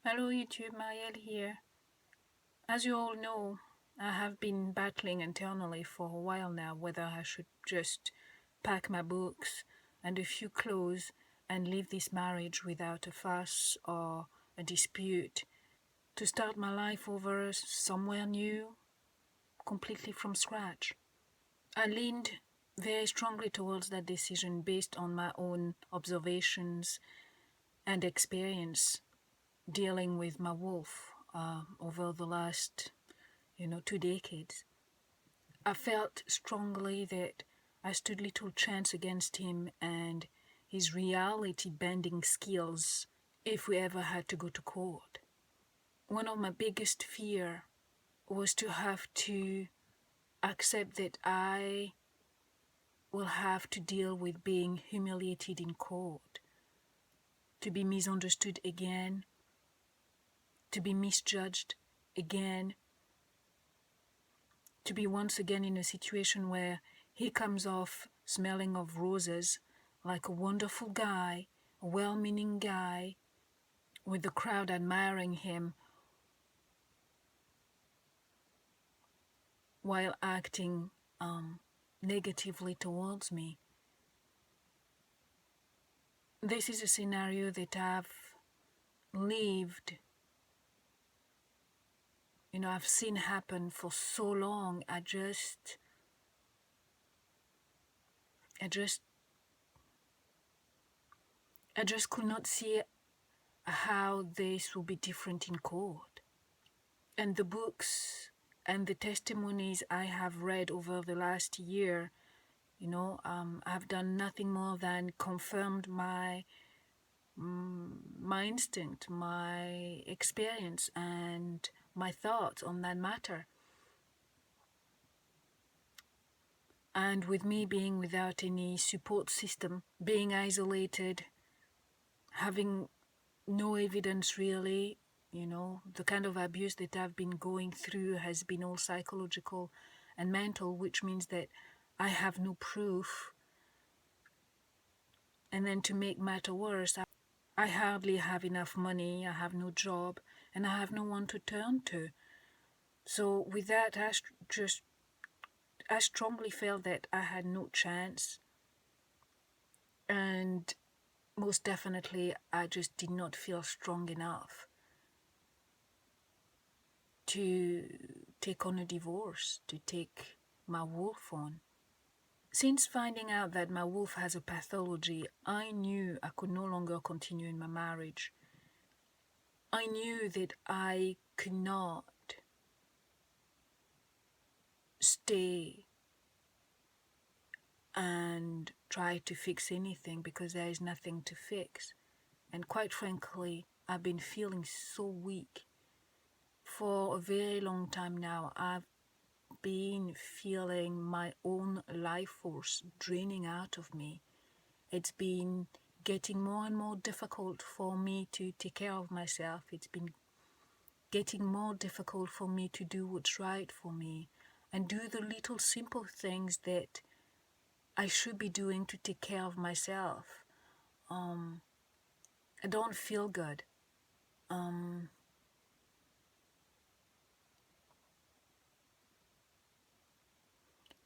Hello YouTube, Marielle here. As you all know, I have been battling internally for a while now whether I should just pack my books and a few clothes and leave this marriage without a fuss or a dispute to start my life over somewhere new, completely from scratch. I leaned very strongly towards that decision based on my own observations and experience dealing with my wolf over the last 2 decades. I felt strongly that I stood little chance against him and his reality bending skills if we ever had to go to court. One of my biggest fear was to have to accept that I will have to deal with being humiliated in court, to be misunderstood again, to be misjudged again, to be once again in a situation where he comes off smelling of roses like a wonderful guy, a well-meaning guy, with the crowd admiring him while acting negatively towards me. This is a scenario that I've lived, I've seen happen for so long. I just could not see how this would be different in court. And the books and the testimonies I have read over the last year, I've done nothing more than confirmed my instinct, my experience, and my thoughts on that matter. And with me being without any support system, being isolated, having no evidence really, the kind of abuse that I've been going through has been all psychological and mental, which means that I have no proof. And then to make matter worse, I hardly have enough money, I have no job, and I have no one to turn to. So with that, I strongly felt that I had no chance, and most definitely I just did not feel strong enough to take on a divorce, to take my wolf on. Since finding out that my wolf has a pathology, I knew I could no longer continue in my marriage. I knew that I could not stay and try to fix anything because there is nothing to fix. And quite frankly, I've been feeling so weak for a very long time now. I've been feeling my own life force draining out of me. It's been getting more and more difficult for me to take care of myself. It's been getting more difficult for me to do what's right for me and do the little simple things that I should be doing to take care of myself. I don't feel good.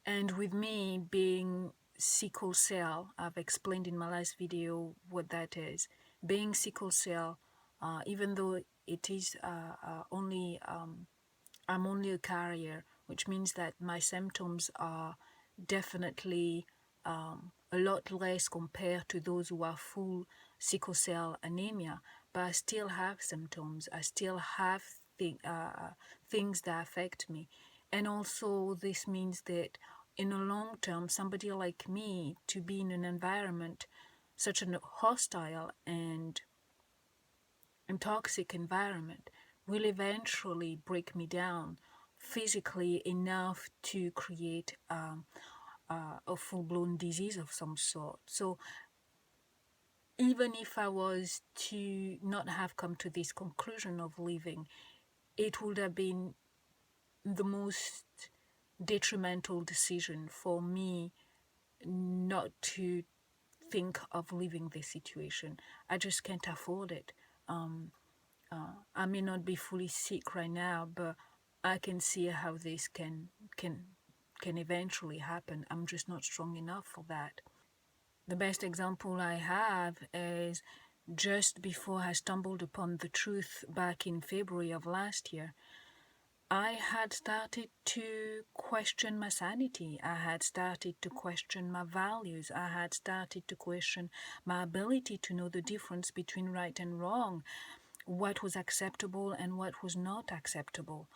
And with me being sickle cell, I've explained in my last video what that is. Being sickle cell, even though it is I'm only a carrier, which means that my symptoms are definitely a lot less compared to those who are full sickle cell anemia, but I still have symptoms. I still have things that affect me. And also this means that in the long term, somebody like me to be in an environment, such a hostile and toxic environment, will eventually break me down physically enough to create a full-blown disease of some sort. So even if I was to not have come to this conclusion of leaving, it would have been the most detrimental decision for me not to think of leaving this situation. I just can't afford it. I may not be fully sick right now, but I can see how this can eventually happen. I'm just not strong enough for that. The best example I have is just before I stumbled upon the truth back in February of last year. I had started to question my sanity. I had started to question my values. I had started to question my ability to know the difference between right and wrong, what was acceptable and what was not acceptable.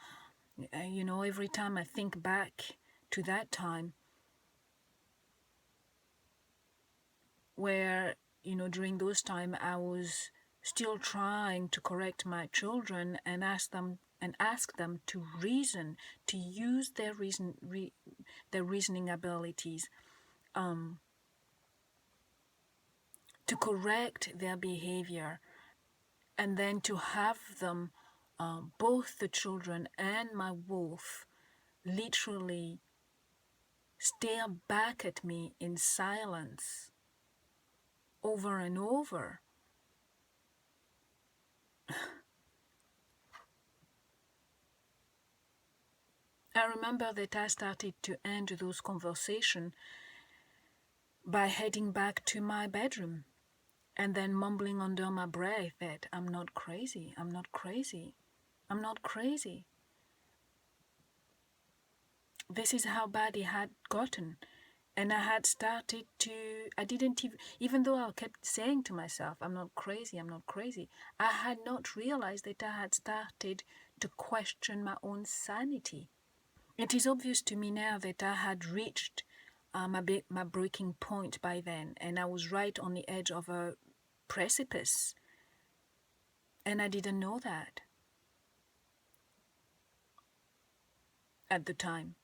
Every time I think back to that time where, during those time I was still trying to correct my children and ask them to reason, to use their reasoning abilities, to correct their behavior, and then to have them, both the children and my wolf, literally stare back at me in silence over and over. I remember that I started to end those conversations by heading back to my bedroom and then mumbling under my breath that I'm not crazy, I'm not crazy, I'm not crazy. This is how bad it had gotten. And I had started to, I didn't even though I kept saying to myself, I'm not crazy, I'm not crazy, I had not realized that I had started to question my own sanity. It is obvious to me now that I had reached my breaking point by then, and I was right on the edge of a precipice, and I didn't know that at the time.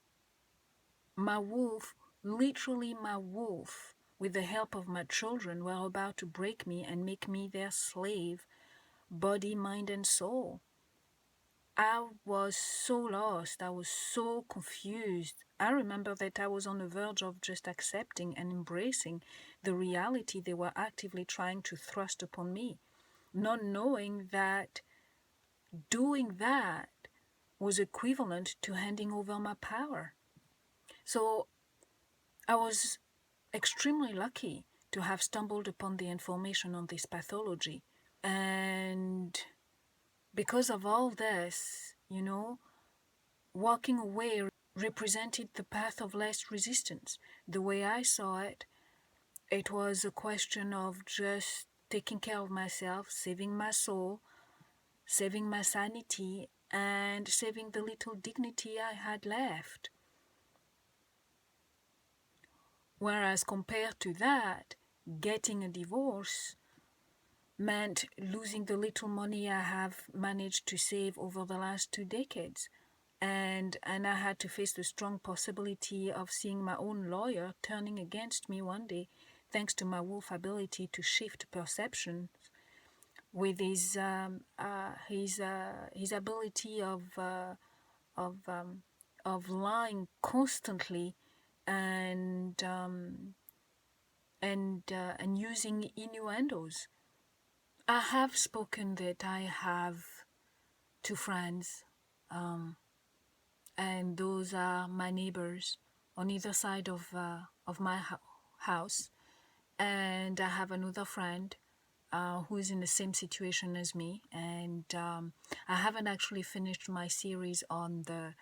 My wolf, literally my wolf, with the help of my children, were about to break me and make me their slave, body, mind, and soul. I was so lost, I was so confused. I remember that I was on the verge of just accepting and embracing the reality they were actively trying to thrust upon me, not knowing that doing that was equivalent to handing over my power. So I was extremely lucky to have stumbled upon the information on this pathology. And because of all this, walking away represented the path of less resistance. The way I saw it, it was a question of just taking care of myself, saving my soul, saving my sanity, and saving the little dignity I had left. Whereas compared to that, getting a divorce meant losing the little money I have managed to save over the last 2 decades. And I had to face the strong possibility of seeing my own lawyer turning against me one day, thanks to my wolf ability to shift perceptions with his ability of lying constantly and using innuendos. I have spoken that I have 2 friends, and those are my neighbors on either side of my house. And I have another friend who is in the same situation as me, and I haven't actually finished my series on the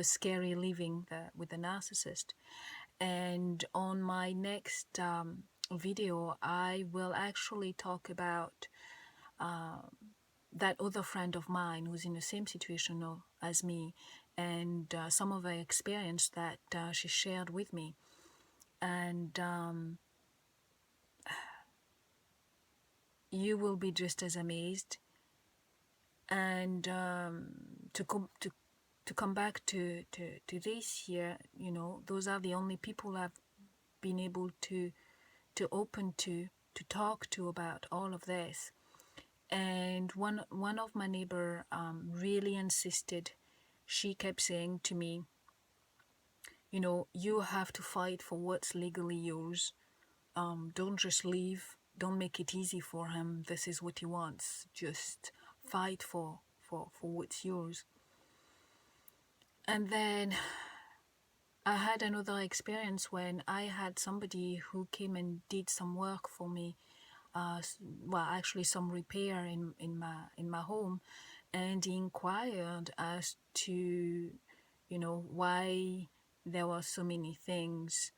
scary living with the narcissist. And on my next video, I will actually talk about that other friend of mine who's in the same situation as me, and some of the experience that she shared with me. And you will be just as amazed. And to come back to this here, those are the only people I've been able to open to talk to about all of this. And one of my neighbor really insisted. She kept saying to me, you have to fight for what's legally yours. Don't just leave. Don't make it easy for him. This is what he wants. Just fight for what's yours. And then I had another experience when I had somebody who came and did some work for me, well, actually some repair in my home, and he inquired as to, why there were so many things.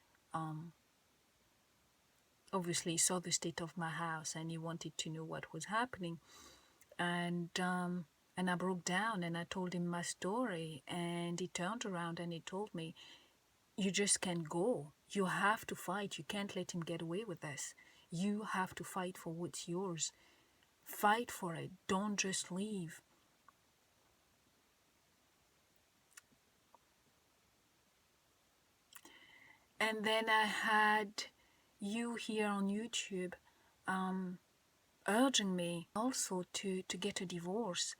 Obviously, he saw the state of my house and he wanted to know what was happening. And I broke down and I told him my story, and he turned around and he told me, you just can't go. You have to fight. You can't let him get away with this. You have to fight for what's yours. Fight for it. Don't just leave. And then I had you here on YouTube urging me also to get a divorce.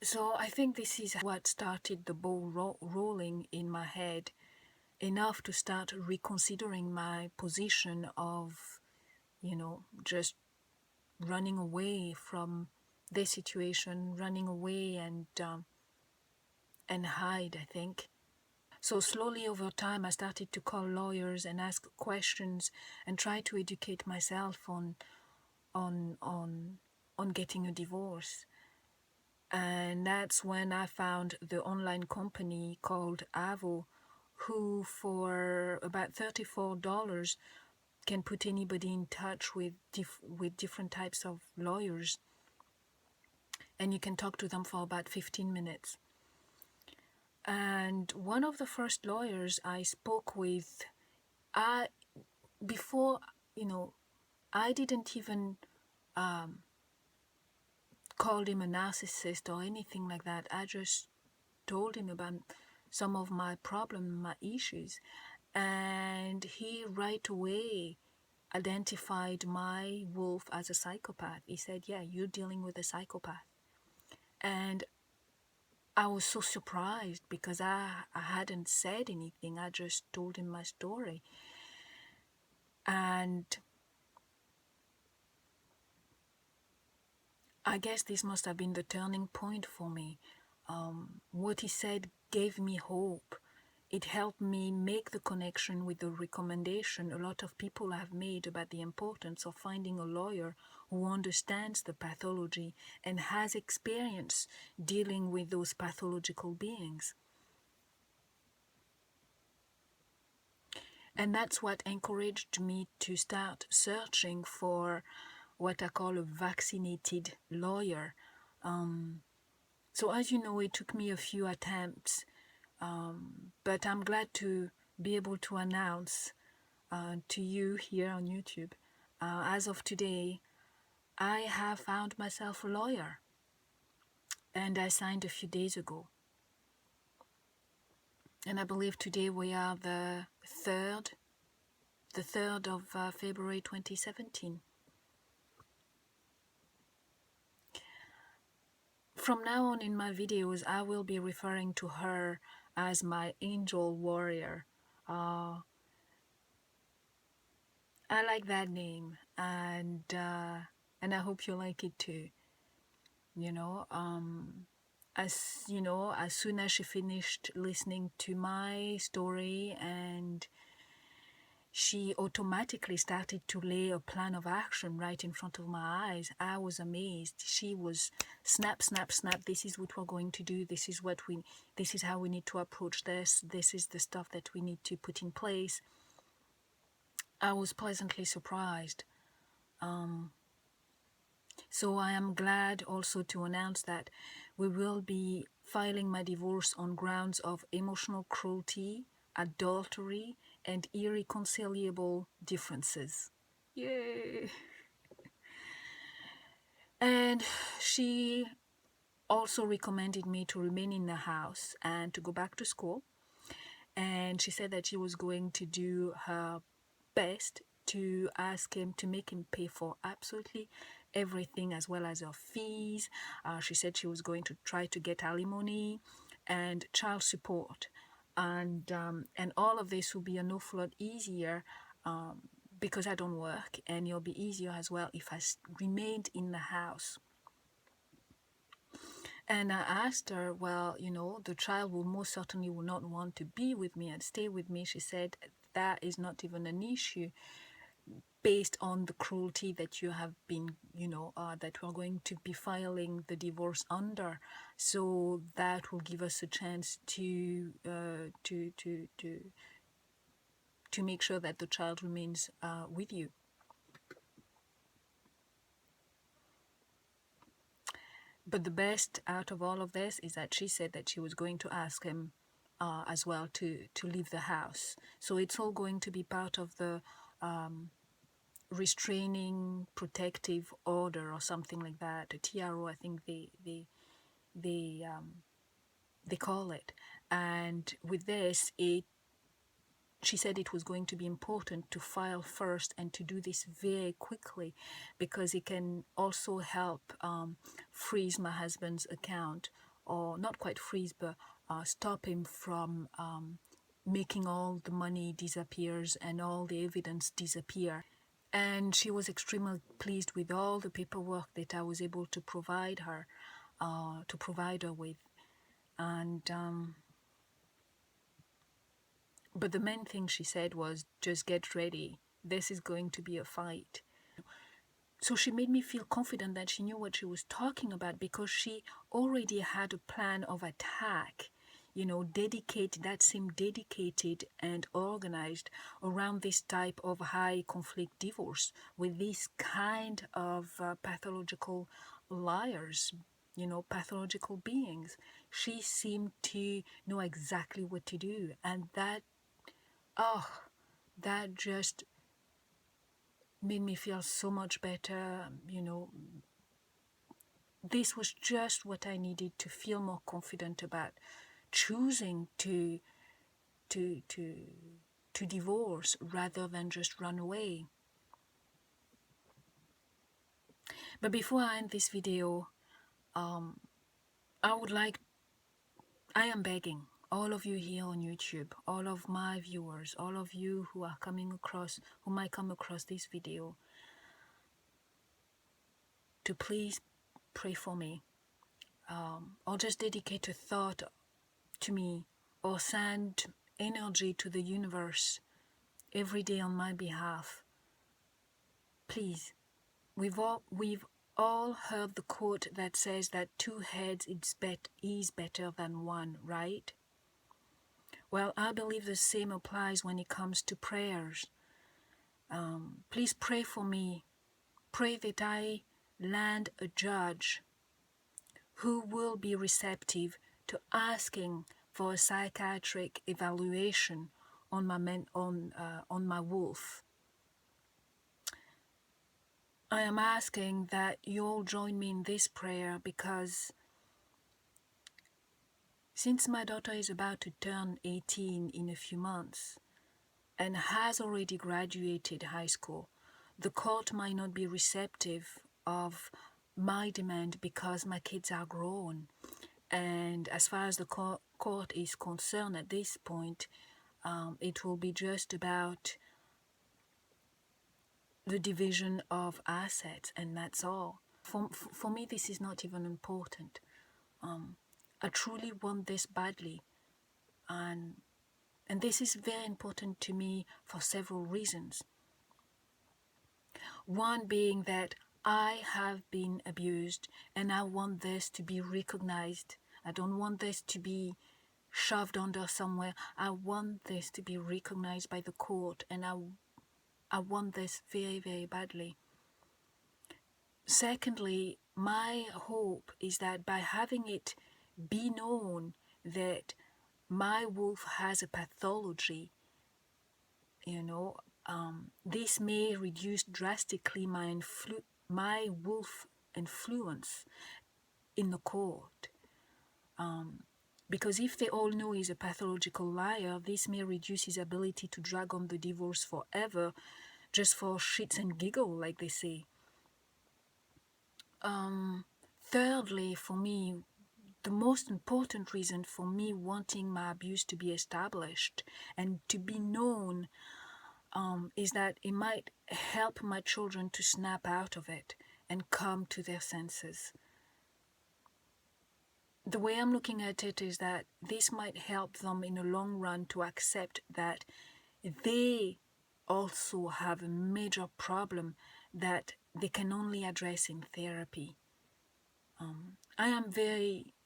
So I think this is what started the ball rolling in my head, enough to start reconsidering my position of, just running away from this situation, running away and hide, I think. So slowly over time, I started to call lawyers and ask questions and try to educate myself on getting a divorce. And that's when I found the online company called Avo, who for about $34 can put anybody in touch with different types of lawyers, and you can talk to them for about 15 minutes. And one of the first lawyers I spoke with, before, I didn't even call him a narcissist or anything like that. I just told him about some of my problems, my issues, and he right away identified my wolf as a psychopath. He said, yeah, you're dealing with a psychopath. And I was so surprised because I hadn't said anything. I just told him my story. And I guess this must have been the turning point for me. What he said gave me hope. It helped me make the connection with the recommendation a lot of people have made about the importance of finding a lawyer who understands the pathology and has experience dealing with those pathological beings. And that's what encouraged me to start searching for what I call a vaccinated lawyer. So as you know, it took me a few attempts, but I'm glad to be able to announce to you here on YouTube, as of today, I have found myself a lawyer, and I signed a few days ago. And I believe today we are the 3rd of February 2017. From now on in my videos, I will be referring to her as my angel warrior. I like that name, and I hope you like it too. As soon as she finished listening to my story and she automatically started to lay a plan of action right in front of my eyes, I was amazed. She was snap, snap, snap. This is what we're going to do. This is how we need to approach this. This is the stuff that we need to put in place. I was pleasantly surprised. So I am glad also to announce that we will be filing my divorce on grounds of emotional cruelty, adultery, and irreconcilable differences. Yay! And she also recommended me to remain in the house and to go back to school. And she said that she was going to do her best to ask him to make him pay for absolutely everything, as well as her fees. She said she was going to try to get alimony and child support, and all of this will be an awful lot easier because I don't work, and it'll be easier as well if I remained in the house. And I asked her, well, the child will most certainly will not want to be with me and stay with me. She said that is not even an issue based on the cruelty that you have been, that we're going to be filing the divorce under. So that will give us a chance to make sure that the child remains with you. But the best out of all of this is that she said that she was going to ask him as well to leave the house. So it's all going to be part of the restraining protective order or something like that. A TRO, I think they call it. And with this, she said it was going to be important to file first and to do this very quickly, because it can also help freeze my husband's account, or not quite freeze, but stop him from making all the money disappears and all the evidence disappear. And she was extremely pleased with all the paperwork that I was able to provide her with. And but the main thing she said was, just get ready. This is going to be a fight. So she made me feel confident that she knew what she was talking about, because she already had a plan of attack, dedicated and organized around this type of high conflict divorce with this kind of pathological liars, pathological beings. She seemed to know exactly what to do, and that just made me feel so much better. This was just what I needed to feel more confident about choosing to divorce rather than just run away. But before I end this video, I am begging all of you here on YouTube, all of my viewers, all of you who might come across this video, to please pray for me, or just dedicate a thought to me, or send energy to the universe every day on my behalf. Please. We've all heard the quote that says that two heads is better than one, right? Well, I believe the same applies when it comes to prayers. Please pray for me. Pray that I land a judge who will be receptive to asking for a psychiatric evaluation on my wolf. I am asking that you all join me in this prayer, because since my daughter is about to turn 18 in a few months and has already graduated high school, the court might not be receptive of my demand because my kids are grown. And as far as the court is concerned at this point, it will be just about the division of assets, and that's all. For me, this is not even important. I truly want this badly, and this is very important to me for several reasons. One being that I have been abused, and I want this to be recognized. I don't want this to be shoved under somewhere. I want this to be recognized by the court, and I want this very, very badly. Secondly, my hope is that by having it be known that my wolf has a pathology, this may reduce drastically my wolf influence in the court. Because if they all know he's a pathological liar, this may reduce his ability to drag on the divorce forever, just for shits and giggle, like they say. Thirdly, for me, the most important reason for me wanting my abuse to be established and to be known is that it might help my children to snap out of it and come to their senses. the way I'm looking at it is that this might help them in the long run to accept that they also have a major problem that they can only address in therapy.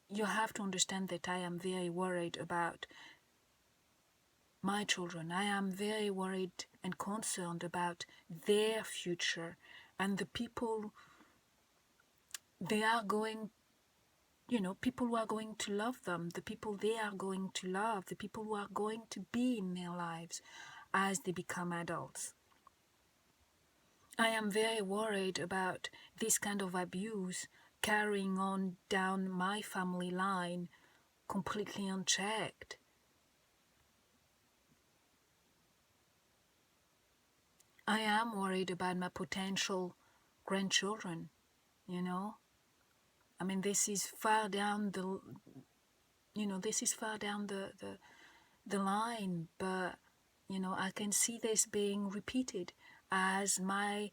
You have to understand that I am very worried about my children. I am very worried and concerned about their future and the people they are going, people who are going to love them, the people they are going to love, the people who are going to be in their lives as they become adults. I am very worried about this kind of abuse carrying on down my family line completely unchecked. I am worried about my potential grandchildren, I mean, this is far down the line, but, I can see this being repeated as my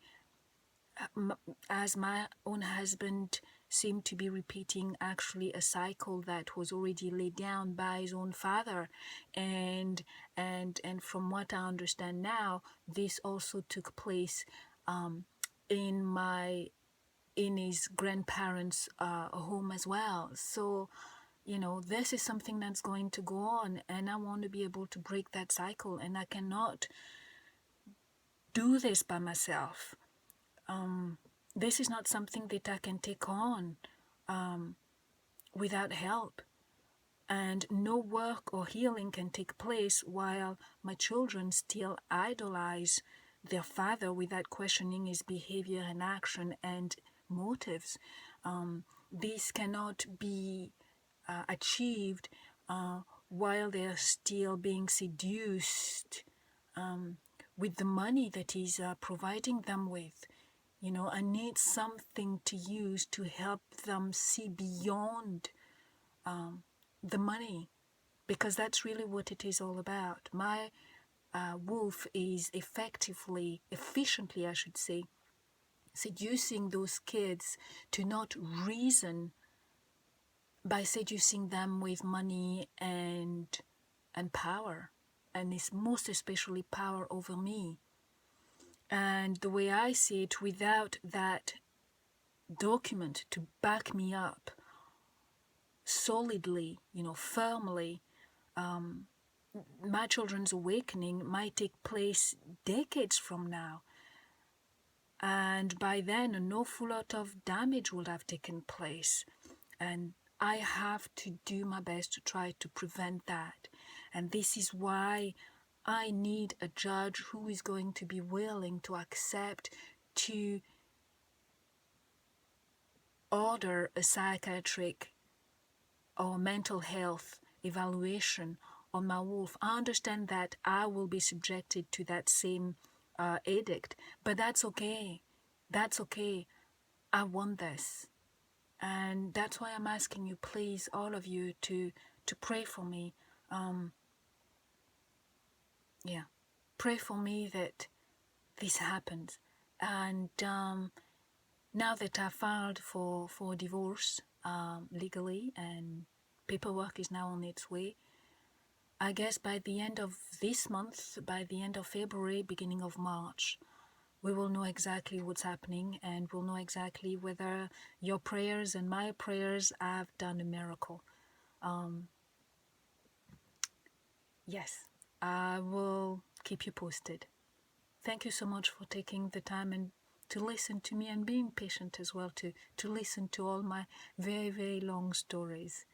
own husband seemed to be repeating actually a cycle that was already laid down by his own father, and from what I understand now, this also took place in his grandparents' home as well. So, this is something that's going to go on, and I want to be able to break that cycle, and I cannot do this by myself. This is not something that I can take on without help. And no work or healing can take place while my children still idolize their father without questioning his behavior and action and motives. This cannot be achieved while they're still being seduced with the money that he's providing them with. I need something to use to help them see beyond the money, because that's really what it is all about. My wolf is efficiently, I should say, seducing those kids to not reason by seducing them with money and power, and it's most especially power over me. And the way I see it, without that document to back me up solidly, firmly, my children's awakening might take place decades from now. And by then, an awful lot of damage will have taken place. And I have to do my best to try to prevent that. And this is why I need a judge who is going to be willing to accept to order a psychiatric or mental health evaluation on my wolf. I understand that I will be subjected to that same edict, but that's okay. That's okay. I want this. And that's why I'm asking you, please, all of you, to pray for me. Pray for me that this happens. And now that I filed for divorce legally, and paperwork is now on its way, I guess by the end of this month, by the end of February, beginning of March, we will know exactly what's happening, and we'll know exactly whether your prayers and my prayers have done a miracle. Yes, I will keep you posted. Thank you so much for taking the time and to listen to me, and being patient as well to listen to all my very, very long stories.